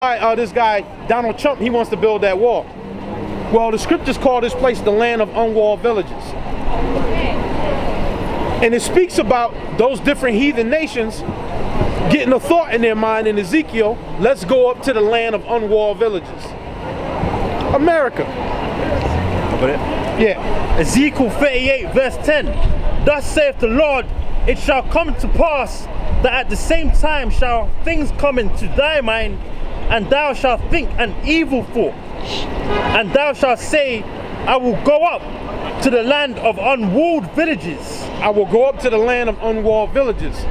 This guy, Donald Trump, he wants to build that wall. Well, the scriptures call this place the land of unwalled villages. And it speaks about those different heathen nations getting a thought in their mind in Ezekiel, let's go up to the land of unwalled villages. America. Yeah. Ezekiel 38 verse 10. Thus saith the Lord, it shall come to pass that at the same time shall things come into thy mind, and thou shalt think an evil thought, and thou shalt say, I will go up to the land of unwalled villages. I will go up to the land of unwalled villages.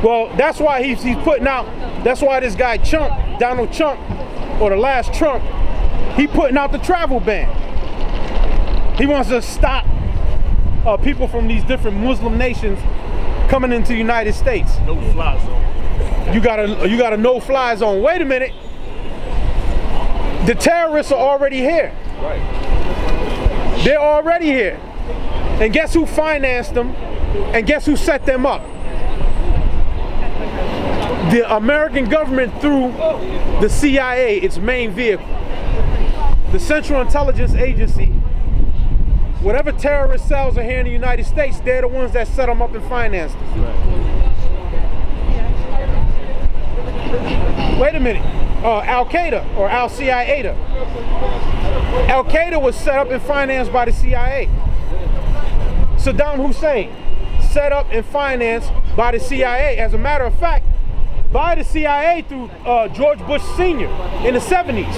Well, that's why he's putting out, that's why this guy Trump, Donald Trump, or the last Trump, he putting out the travel ban. He wants to stop people from these different Muslim nations coming into the United States. No fly zone. You got a no-fly zone. Wait a minute. The terrorists are already here. Right. They're already here. And guess who financed them? And guess who set them up? The American government through the CIA, its main vehicle. The Central Intelligence Agency. Whatever terrorist cells are here in the United States, they're the ones that set them up and finance them. Right. Wait a minute. Al-Qaeda or Al-CIA. Al-Qaeda was set up and financed by the CIA. Saddam Hussein, set up and financed by the CIA. As a matter of fact, by the CIA through George Bush Sr. in the 70s.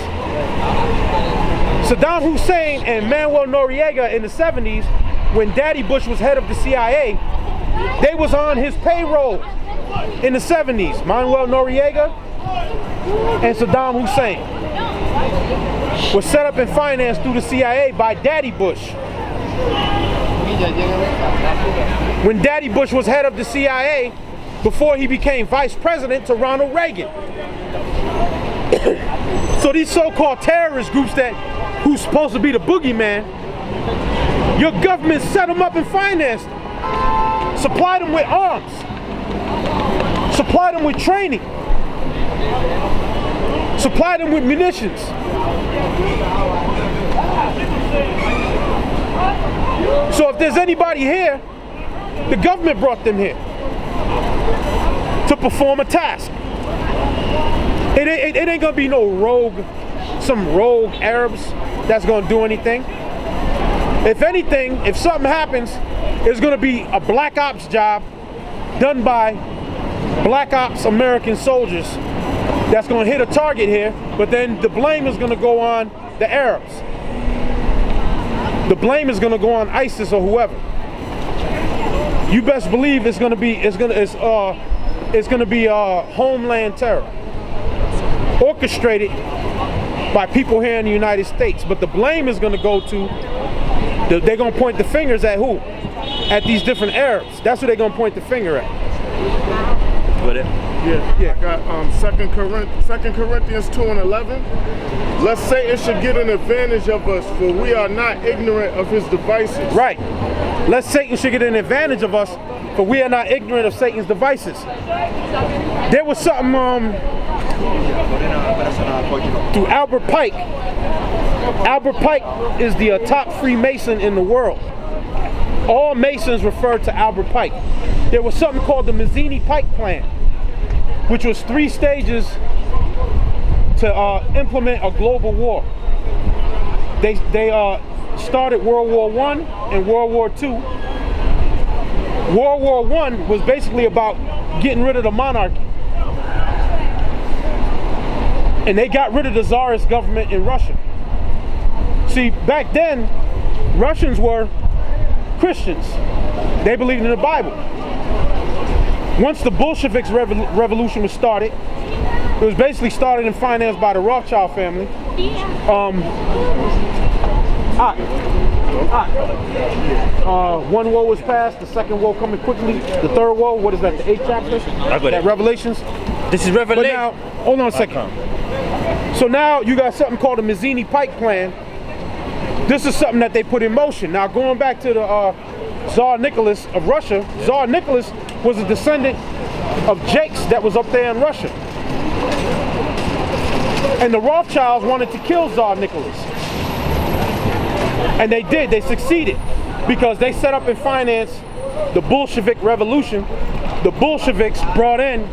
Saddam Hussein and Manuel Noriega in the 70s, when Daddy Bush was head of the CIA, they was on his payroll in the 70s. Manuel Noriega and Saddam Hussein was set up and financed through the CIA by Daddy Bush. When Daddy Bush was head of the CIA, before he became vice president to Ronald Reagan. So these so-called terrorist groups who's supposed to be the boogeyman, your government set them up and financed them. Supply them with arms. Supply them with training. Supply them with munitions. So if there's anybody here, the government brought them here to perform a task. It ain't gonna be no some rogue Arabs that's gonna do anything. If anything, if something happens, it's gonna be a black ops job done by black ops American soldiers that's gonna hit a target here, but then the blame is gonna go on the Arabs. The blame is gonna go on ISIS or whoever. You best believe it's gonna be homeland terror, orchestrated by people here in the United States. But the blame is gonna go to, they're gonna point the fingers at who? At these different Arabs. That's who they're gonna point the finger at. With it? Yeah. I got 2 Corinthians 2:11. Lest Satan should get an advantage of us, for we are not ignorant of his devices. Right. Lest Satan should get an advantage of us, for we are not ignorant of Satan's devices. There was something through Albert Pike. Albert Pike is the top Freemason in the world. All Masons refer to Albert Pike. There was something called the Mazzini-Pike Plan, which was 3 stages to implement a global war. They started World War I and World War II. World War I was basically about getting rid of the monarchy. And they got rid of the Tsarist government in Russia. See, back then, Russians were Christians. They believed in the Bible. Once the Bolsheviks revolution was started, it was basically started and financed by the Rothschild family. One woe was passed, the second woe coming quickly, the third woe, what is that, the 8th chapter? I got it. Revelations? This is Revelation. But now, hold on a second. So now you got something called the Mazzini-Pike Plan. This is something that they put in motion. Now going back to the Tsar Nicholas of Russia, Tsar Nicholas was a descendant of Jakes that was up there in Russia. And the Rothschilds wanted to kill Tsar Nicholas. And they did, they succeeded, because they set up and financed the Bolshevik Revolution. The Bolsheviks brought in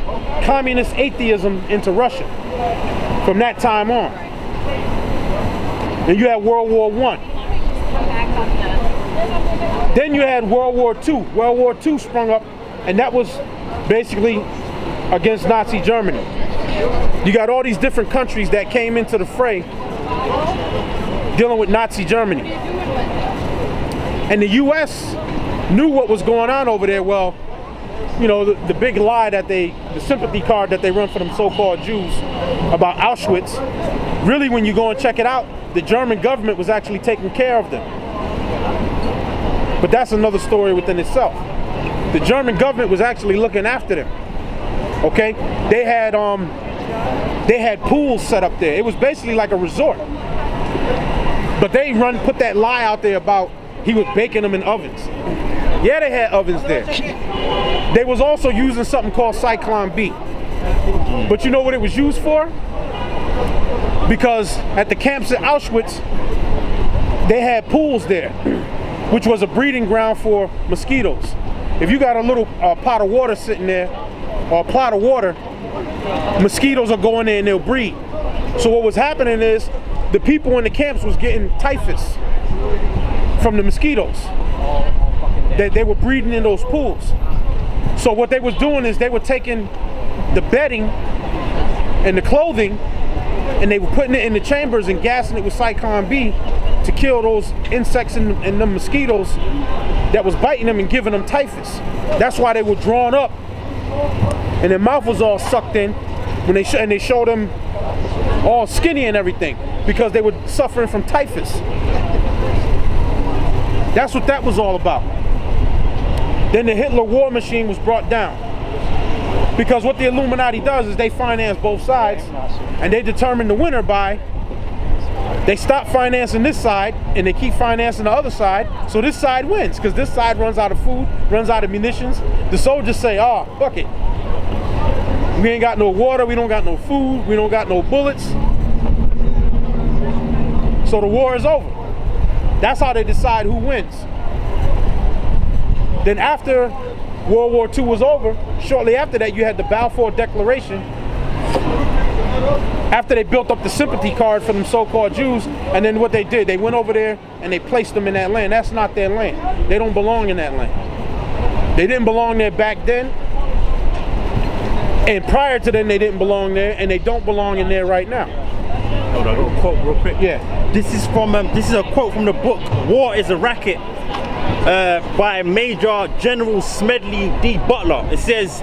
communist atheism into Russia from that time on. And you had World War I. Then you had World War II. World War II sprung up, and that was basically against Nazi Germany. You got all these different countries that came into the fray dealing with Nazi Germany. And the US knew what was going on over there. Well, you know, the big lie that the sympathy card that they run for them so-called Jews about Auschwitz, really when you go and check it out, the German government was actually taking care of them. But that's another story within itself. The German government was actually looking after them. Okay? They had pools set up there. It was basically like a resort. But they put that lie out there about he was baking them in ovens. Yeah, they had ovens there. They was also using something called Cyclone B. But you know what it was used for? Because at the camps at Auschwitz, they had pools there, which was a breeding ground for mosquitoes. If you got a little pot of water sitting there, or a plot of water, mosquitoes will go in there and they'll breed. So what was happening is the people in the camps was getting typhus from the mosquitoes. They were breeding in those pools. So what they was doing is they were taking the bedding and the clothing and they were putting it in the chambers and gassing it with Cyclone B to kill those insects and the mosquitoes that was biting them and giving them typhus. That's why they were drawn up and their mouth was all sucked in when they and they showed them all skinny and everything because they were suffering from typhus. That's what that was all about. Then the Hitler war machine was brought down. Because what the Illuminati does is they finance both sides and they determine the winner by, they stop financing this side and they keep financing the other side, so this side wins because this side runs out of food, runs out of munitions. The soldiers say, oh, fuck it. We ain't got no water, we don't got no food, we don't got no bullets. So the war is over. That's how they decide who wins. Then after World War II was over, shortly after that you had the Balfour Declaration. After they built up the sympathy card for them so-called Jews, and then what they did, they went over there and they placed them in that land. That's not their land. They don't belong in that land. They didn't belong there back then. And prior to then they didn't belong there, and they don't belong in there right now. Hold on, I got a quote real quick. Yeah. This is a quote from the book War is a Racket by Major General Smedley D. Butler. It says,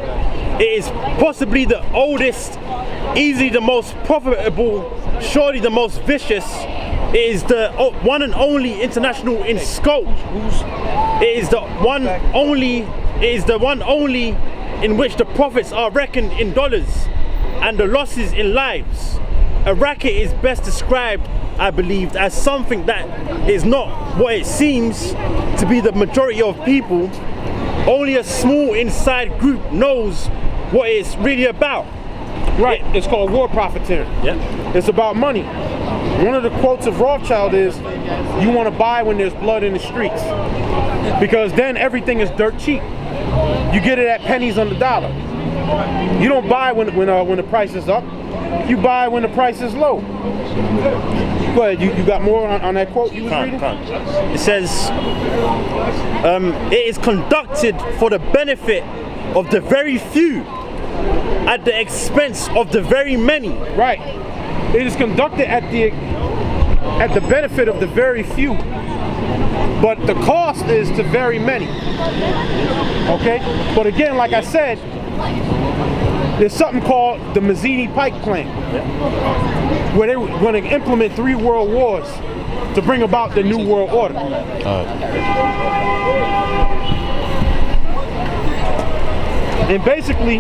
it is possibly the oldest, easily the most profitable, surely the most vicious. It is the one and only international in scope. It is the one only in which the profits are reckoned in dollars and the losses in lives. A racket is best described, I believe, as something that is not what it seems to be the majority of people. Only a small inside group knows what it's really about. Right, it's called war profiteering. Yeah. It's about money. One of the quotes of Rothschild is, you want to buy when there's blood in the streets. Because then everything is dirt cheap. You get it at pennies on the dollar. You don't buy when the price is up. You buy when the price is low. Go ahead, you got more on that quote you was reading? It says, it is conducted for the benefit of the very few at the expense of the very many. Right. It is conducted at the benefit of the very few. But the cost is to very many. Okay? But again, like I said, there's something called the Mazzini Pike Plan, where they were going to implement 3 world wars to bring about the New World Order. And basically,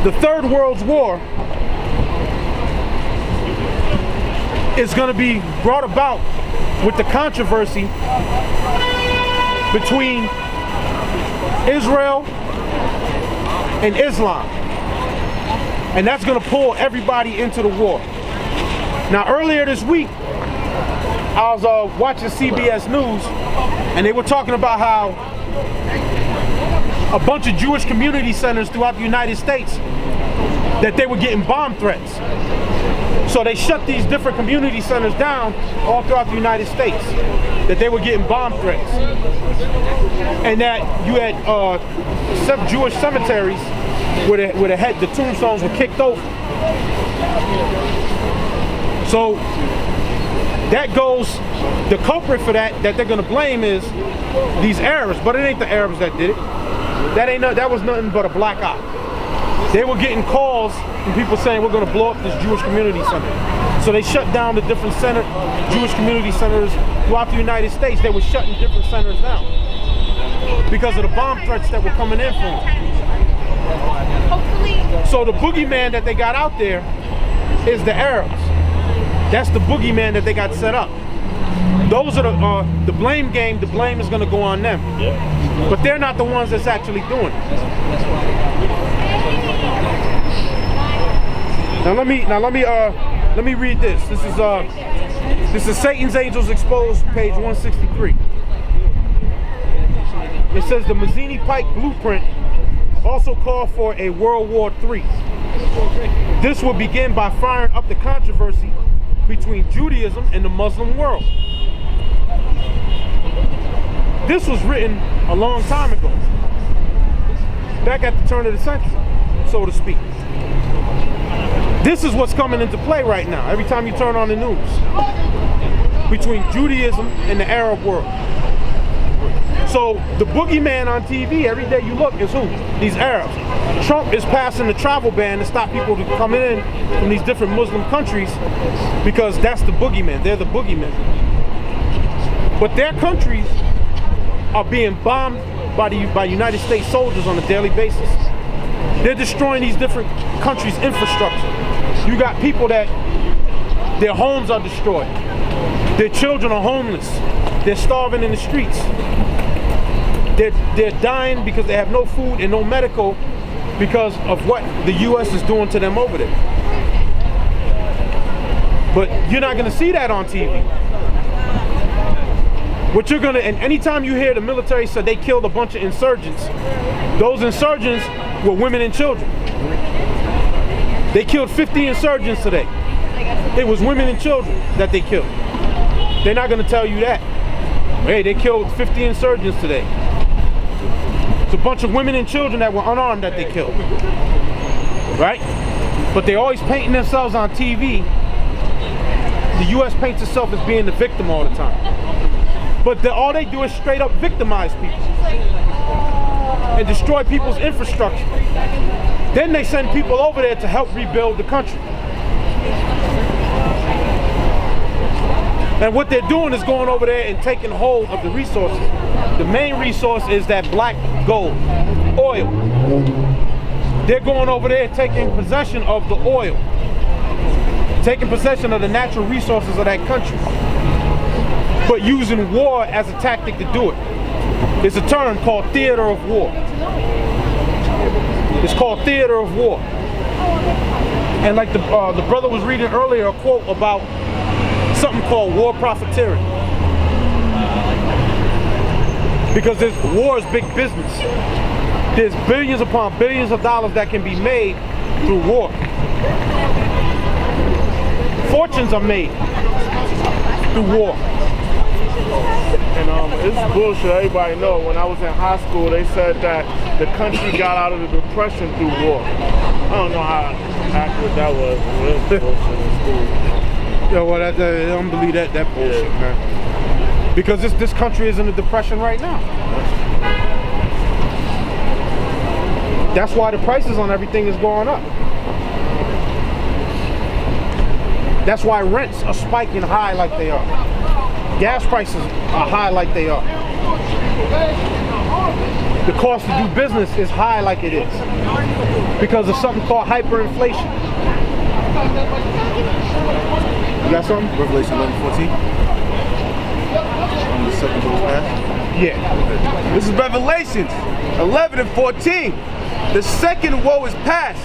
the Third World War is going to be brought about with the controversy between Israel and Islam. And that's going to pull everybody into the war. Now, earlier this week, I was watching CBS News, and they were talking about how a bunch of Jewish community centers throughout the United States, that they were getting bomb threats. So they shut these different community centers down all throughout the United States, that they were getting bomb threats. And that you had some Jewish cemeteries where the tombstones were kicked over. So that goes, the culprit for that they're gonna blame is these Arabs, but it ain't the Arabs that did it. That was nothing but a black eye. They were getting calls from people saying we're gonna blow up this Jewish community center. So they shut down the different Jewish community centers throughout the United States. They were shutting different centers down because of the bomb threats that were coming in from them. So the boogeyman that they got out there is the Arabs. That's the boogeyman that they got set up. Those are the blame game. The blame is going to go on them. Yeah. But they're not the ones that's actually doing it. Now let me read this. This is Satan's Angels Exposed, page 163. It says the Mazzini Pike blueprint also called for a World War III. This will begin by firing up the controversy between Judaism and the Muslim world. This was written a long time ago, back at the turn of the century, so to speak. This is what's coming into play right now, every time you turn on the news, between Judaism and the Arab world. So the boogeyman on TV, every day you look, is who? These Arabs. Trump is passing the travel ban to stop people from coming in from these different Muslim countries because that's the boogeyman. They're the boogeymen. But their countries are being bombed by United States soldiers on a daily basis. They're destroying these different countries' infrastructure. You got people that their homes are destroyed. Their children are homeless. They're starving in the streets. They're dying because they have no food and no medical because of what the U.S. is doing to them over there. But you're not going to see that on TV. What you're going to, and anytime you hear the military say they killed a bunch of insurgents, those insurgents were women and children. They killed 50 insurgents today. It was women and children that they killed. They're not going to tell you that. Hey, they killed 50 insurgents today. It's a bunch of women and children that were unarmed that they killed. Right? But they're always painting themselves on TV. The U.S. paints itself as being the victim all the time. But all they do is straight up victimize people and destroy people's infrastructure. Then they send people over there to help rebuild the country. And what they're doing is going over there and taking hold of the resources. The main resource is that black gold, oil. They're going over there taking possession of the oil, taking possession of the natural resources of that country, but using war as a tactic to do it. It's a term called theater of war. It's called theater of war. And like the brother was reading earlier, a quote about something called war profiteering. Because war is big business. There's billions upon billions of dollars that can be made through war. Fortunes are made through war. And it's bullshit, everybody know. When I was in high school, they said that the country got out of the depression through war. I don't know how accurate that was. It was bullshit in school. Yo, well, I don't believe that bullshit, man. Because this country is in a depression right now. That's why the prices on everything is going up. That's why rents are spiking high like they are. Gas prices are high like they are. The cost to do business is high like it is because of something called hyperinflation. You got something? Revelation 11:14. On the second book path. Yeah. This is Revelations 11 and 14. The second woe is past.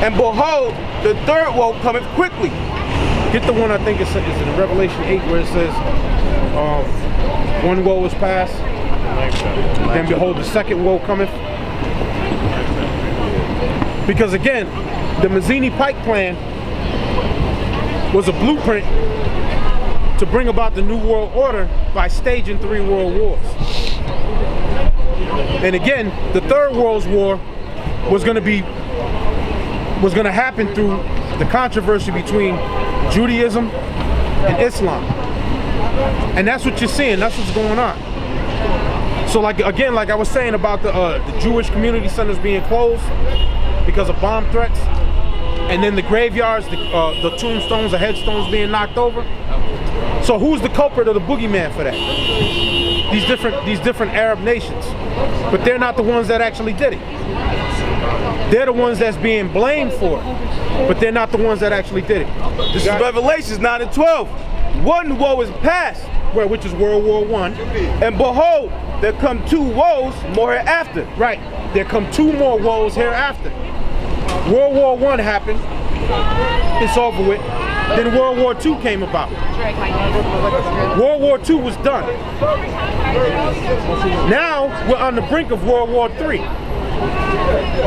And behold, the third woe cometh quickly. Get the one I think it's in Revelation 8 where it says, one woe is past, then behold the second woe cometh. Because again, the Mazzini-Pike plan was a blueprint to bring about the New World Order by staging 3 world wars. And again, the Third World War was going to happen through the controversy between Judaism and Islam. And that's what you're seeing, that's what's going on. So like I was saying about the Jewish community centers being closed because of bomb threats, and then the graveyards, the tombstones, the headstones being knocked over. So who's the culprit or the boogeyman for that? These different Arab nations. But they're not the ones that actually did it. They're the ones that's being blamed for it, but they're not the ones that actually did it. This is Revelations 9 and 12. One woe is past, which is World War I. And behold, there come 2 woes more hereafter. Right, there come 2 more woes hereafter. World War I happened, it's over with. Then World War II came about. World War II was done. Now we're on the brink of World War III.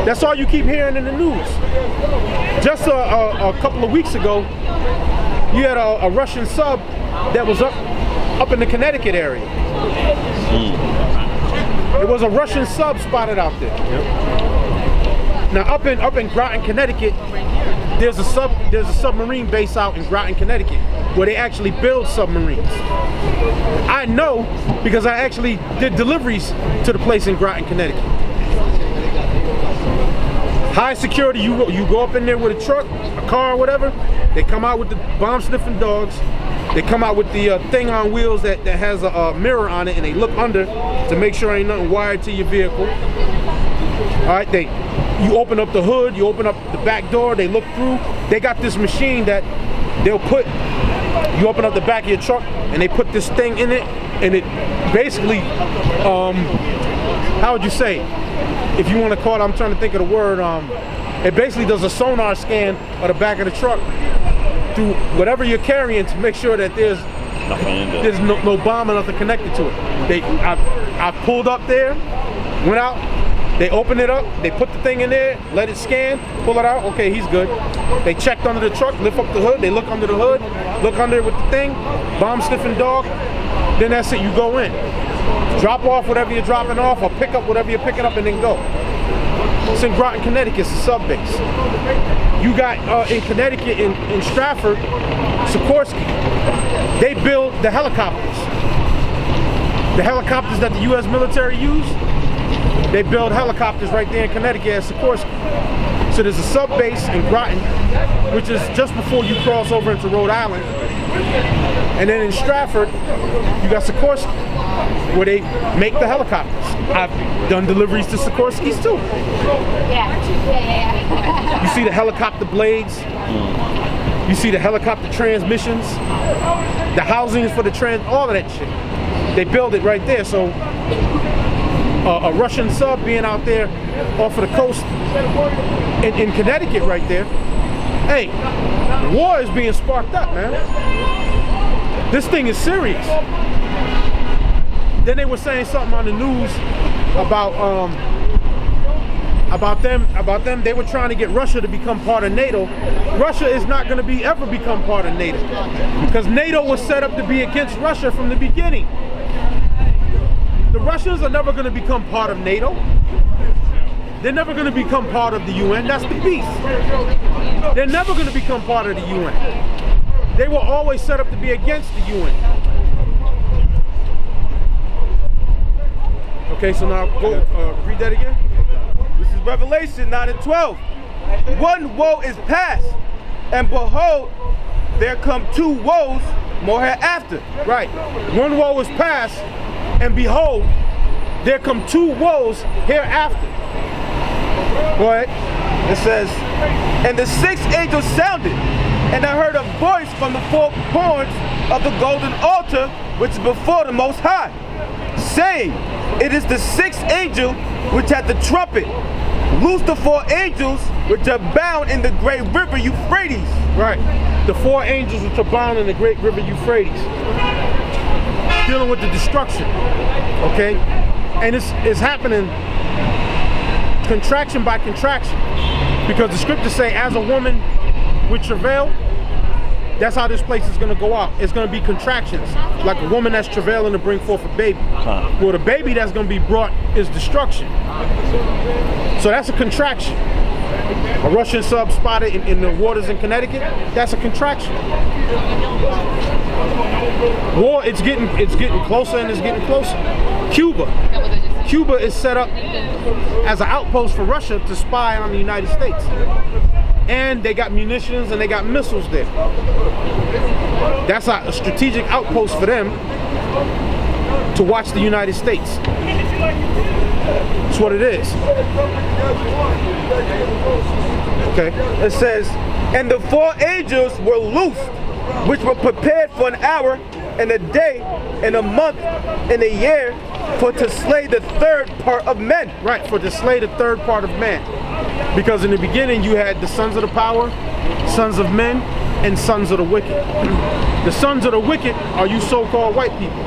That's all you keep hearing in the news. Just a couple of weeks ago, you had a Russian sub that was up in the Connecticut area. It was a Russian sub spotted out there. Now up in Groton, Connecticut, there's a submarine base out in Groton, Connecticut, where they actually build submarines. I know because I actually did deliveries to the place in Groton, Connecticut. High security, you go up in there with a truck, a car, whatever. They come out with the bomb sniffing dogs. They come out with the thing on wheels that has a mirror on it, and they look under to make sure ain't nothing wired to your vehicle. All right, you open up the hood, you open up the back door, they look through. They got this machine that they'll put, you open up the back of your truck and they put this thing in it, and it basically, how would you say, if you want to call it, I'm trying to think of the word, it basically does a sonar scan of the back of the truck through whatever you're carrying to make sure that there's no bomb or nothing connected to it. I pulled up there, went out, they opened it up, they put the thing in there, let it scan, pull it out, okay, he's good. They checked under the truck, lift up the hood, they look under the hood, look under it with the thing, bomb sniffing dog, then that's it, you go in. Drop off whatever you're dropping off, or pick up whatever you're picking up, and then go. It's in Groton, Connecticut, it's a sub base. You got in Connecticut, in Stratford, Sikorsky, they build the helicopters. The helicopters that the U.S. military use, they build helicopters right there in Connecticut at Sikorsky. So there's a sub base in Groton, which is just before you cross over into Rhode Island. And then in Stratford, you got Sikorsky, where they make the helicopters. I've done deliveries to Sikorsky's too. Yeah. You see the helicopter blades, you see the helicopter transmissions, the housings for the all of that shit. They build it right there. So a Russian sub being out there off of the coast in Connecticut right there, hey, war is being sparked up, man. This thing is serious. Then they were saying something on the news about them. They were trying to get Russia to become part of NATO. Russia is not going to ever become part of NATO, because NATO was set up to be against Russia from the beginning. The Russians are never going to become part of NATO. They're never going to become part of the UN. That's the beast. They're never going to become part of the UN. They were always set up to be against the UN. Okay, so now go read that again. This is Revelation 9 and 12. One woe is past, and behold, there come 2 woes more hereafter. Right. One woe is past, and behold, there come 2 woes hereafter. Go ahead. It says, and the 6th angel sounded, and I heard a voice from the 4 horns of the golden altar, which is before the Most High, saying, it is the 6th angel which had the trumpet. loose the 4 angels which are bound in the great river Euphrates. Right. The 4 angels which are bound in the great river Euphrates. Dealing with the destruction. Okay? And it's happening contraction by contraction. Because the scriptures say, as a woman with travail, that's how this place is going to go out. It's going to be contractions. Like a woman that's travailing to bring forth a baby. Well, the baby that's going to be brought is destruction. So that's a contraction. A Russian sub spotted in the waters in Connecticut, that's a contraction. War, it's getting closer and it's getting closer. Cuba is set up as an outpost for Russia to spy on the United States. And they got munitions and they got missiles there. That's a strategic outpost for them to watch the United States. That's what it is. Okay. It says, and the 4 angels were loosed, which were prepared for an hour, and a day, and a month, and a year, for to slay the 3rd part of men. Right, for to slay the 3rd part of man. Because in the beginning you had the sons of the power, sons of men, and sons of the wicked. The sons of the wicked are you so-called white people.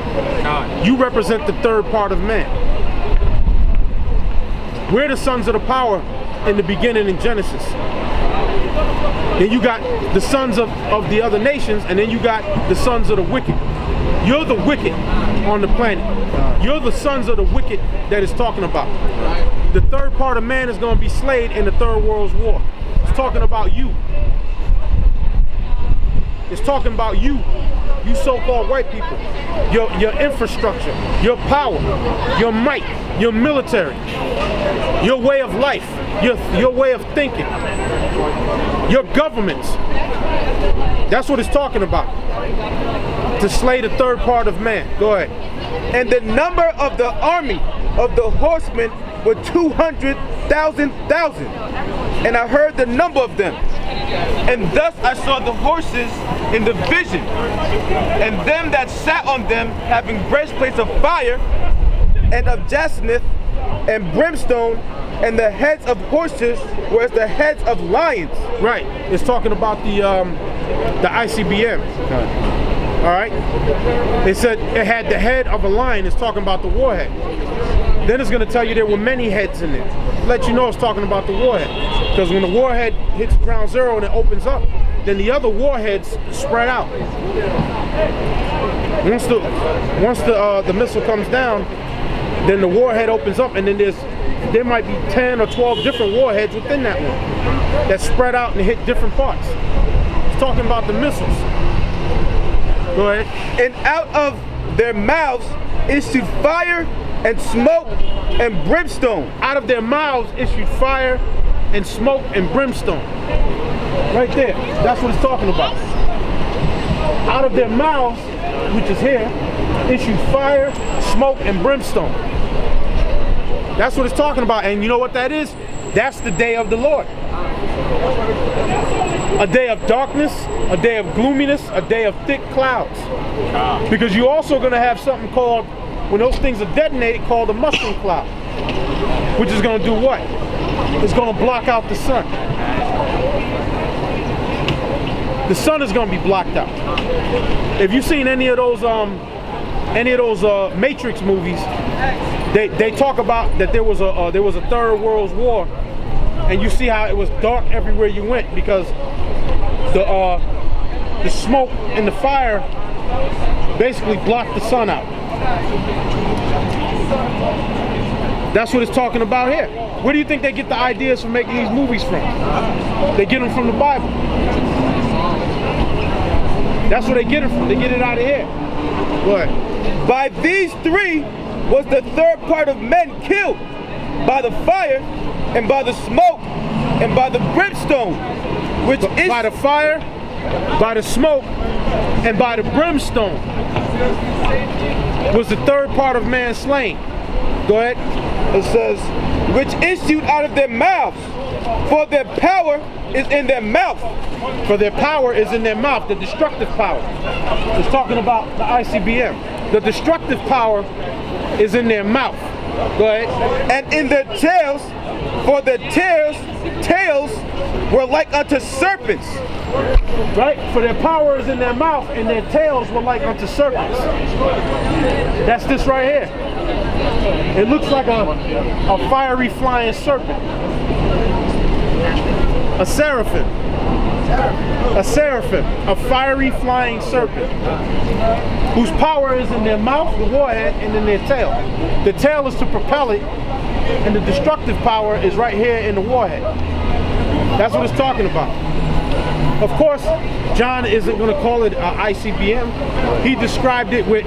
You represent the 3rd part of man. We're the sons of the power in the beginning in Genesis. Then you got the sons of the other nations, and then you got the sons of the wicked. You're the wicked on the planet. You're the sons of the wicked that it's talking about. The 3rd part of man is going to be slayed in the 3rd World War. It's talking about you. It's talking about you so-called white people. Your infrastructure, your power, your might, your military, your way of life, your way of thinking, your governments. That's what it's talking about. To slay the 3rd part of man. Go ahead. And the number of the army of the horsemen were 200,000. And I heard the number of them. And thus I saw the horses in the vision, and them that sat on them having breastplates of fire, and of jacinth, and brimstone, and the heads of horses were as the heads of lions. Right. It's talking about the ICBM. All right. It said it had the head of a lion. It's talking about the warhead. Then it's going to tell you there were many heads in there. Let you know it's talking about the warhead. Because when the warhead hits ground zero and it opens up, then the other warheads spread out. Once the missile comes down, then the warhead opens up, and then there might be 10 or 12 different warheads within that one that spread out and hit different parts. It's talking about the missiles. Go ahead. And out of their mouths issued fire and smoke and brimstone. Out of their mouths issued fire and smoke and brimstone. Right there. That's what it's talking about. Out of their mouths, which is here, issued fire, smoke, and brimstone. That's what it's talking about. And you know what that is? That's the day of the Lord. A day of darkness, a day of gloominess, a day of thick clouds. Because you're also going to have something called, when those things are detonated, called a mushroom cloud. Which is going to do what? It's going to block out the sun. The sun is going to be blocked out. If you've seen any of those Matrix movies, they talk about that there was a 3rd World War, and you see how it was dark everywhere you went because the smoke and the fire basically blocked the sun out. That's what it's talking about here. Where do you think they get the ideas for making these movies from? They get them from the Bible. That's where they get it from. They get it out of here. Go ahead. By these 3 was the 3rd part of men killed, by the fire, and by the smoke, and by the brimstone, which is by the fire, by the smoke, and by the brimstone was the 3rd part of man slain. Go ahead. It says, which issued out of their mouths, for their power is in their mouth. For their power is in their mouth, the destructive power. It's talking about the ICBM. The destructive power is in their mouth. Go ahead. And in their tails, For the tails were like unto serpents. Right? For their power is in their mouth, and their tails were like unto serpents. That's this right here. It looks like a fiery flying serpent. A seraphim. A seraphim, a fiery flying serpent, whose power is in their mouth, the warhead, and in their tail. The tail is to propel it, and the destructive power is right here in the warhead. That's what it's talking about. Of course, John isn't going to call it ICBM. He described it with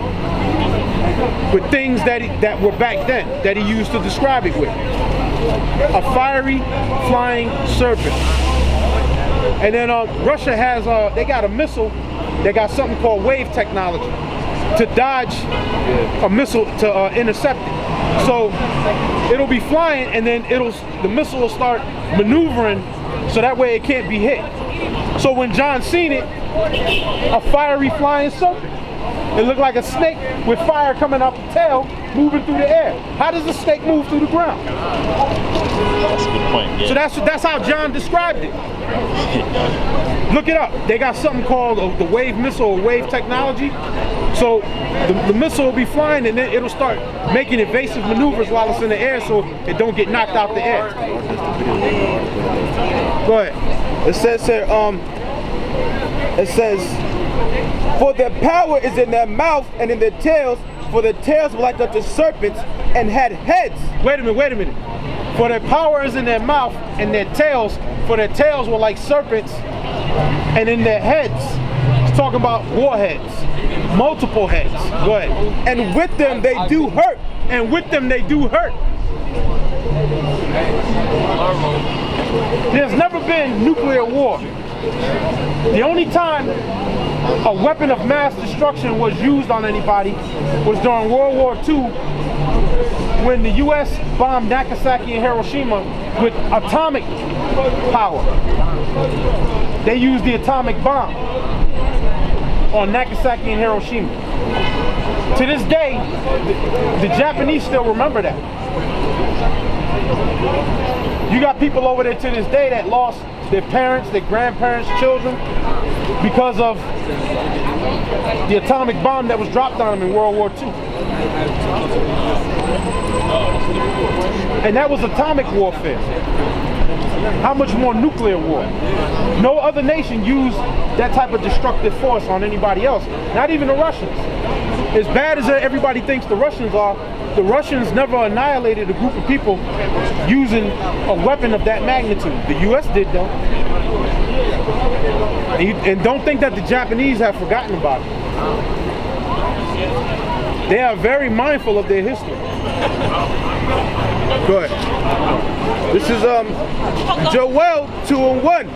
things that were back then, that he used to describe it with. A fiery flying serpent. And then Russia has, they got a missile, they got something called wave technology to dodge a missile to intercept it. So it'll be flying, and then the missile will start maneuvering so that way it can't be hit. So when John seen it, a fiery flying serpent. It looked like a snake with fire coming out the tail, moving through the air. How does a snake move through the ground? That's a good point. Yeah. So that's how John described it. Look it up. They got something called the wave missile or wave technology. So the missile will be flying, and then it'll start making evasive maneuvers while it's in the air, so it don't get knocked out the air. Go ahead. It says here, for their power is in their mouth and in their tails, for their tails were like unto serpents and had heads. Wait a minute. For their power is in their mouth and their tails, for their tails were like serpents, and in their heads, it's talking about warheads, multiple heads. Go ahead. And with them they do hurt. And with them they do hurt. There's never been nuclear war. The only time a weapon of mass destruction was used on anybody was during World War II, when the U.S. bombed Nagasaki and Hiroshima with atomic power. They used the atomic bomb on Nagasaki and Hiroshima. To this day, the Japanese still remember that. You got people over there to this day that lost their parents, their grandparents, children, because of the atomic bomb that was dropped on them in World War II. And that was atomic warfare. How much more nuclear war? No other nation used that type of destructive force on anybody else, not even the Russians. As bad as everybody thinks the Russians are, the Russians never annihilated a group of people using a weapon of that magnitude. The U.S. did, though. And don't think that the Japanese have forgotten about it. They are very mindful of their history. Go ahead. This is Joel 2:1.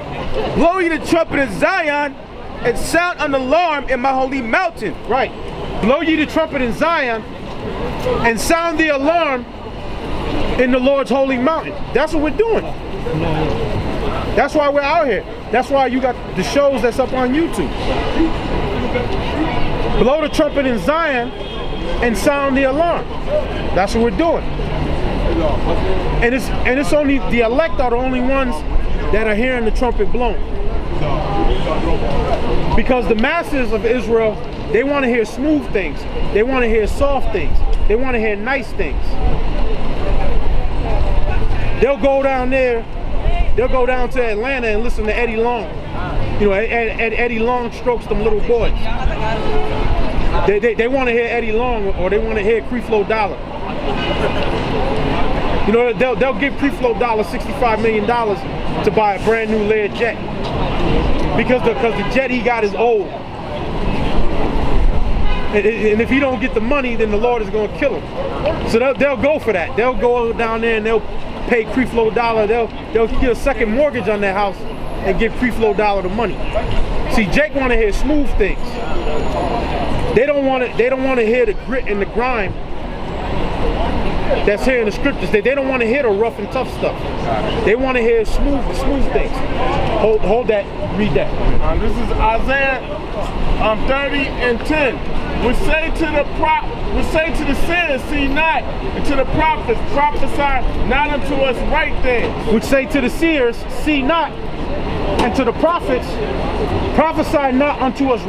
Blow ye the trumpet in Zion and sound an alarm in my holy mountain. Right. Blow ye the trumpet in Zion and sound the alarm in the Lord's holy mountain. That's what we're doing. That's why we're out here. That's why you got the shows that's up on YouTube. Blow the trumpet in Zion and sound the alarm. That's what we're doing. And it's only the elect are the only ones that are hearing the trumpet blown. Because the masses of Israel, they want to hear smooth things. They want to hear soft things. They want to hear nice things. They'll go down there. They'll go down to Atlanta and listen to Eddie Long. You know, Eddie Long strokes them little boys. They want to hear Eddie Long, or they want to hear Creflo Dollar. You know, they'll give Creflo Dollar $65 million to buy a brand new Lear jet. Because the jet he got is old. And if he don't get the money, then the Lord is going to kill him. So they'll go for that. They'll go down there and they'll pay Creflo Dollar. They'll get a second mortgage on their house and give Creflo Dollar the money. See, Jake want to hear smooth things. They don't want to hear the grit and the grime that's here in the scriptures. They don't want to hear the rough and tough stuff. They want to hear smooth things. Hold that. Read that. This is Isaiah 30:10. We say to the sinners, see not, and to the prophets, prophesy not unto us right things. Which say to the seers, see not, and to the prophets, prophesy not unto us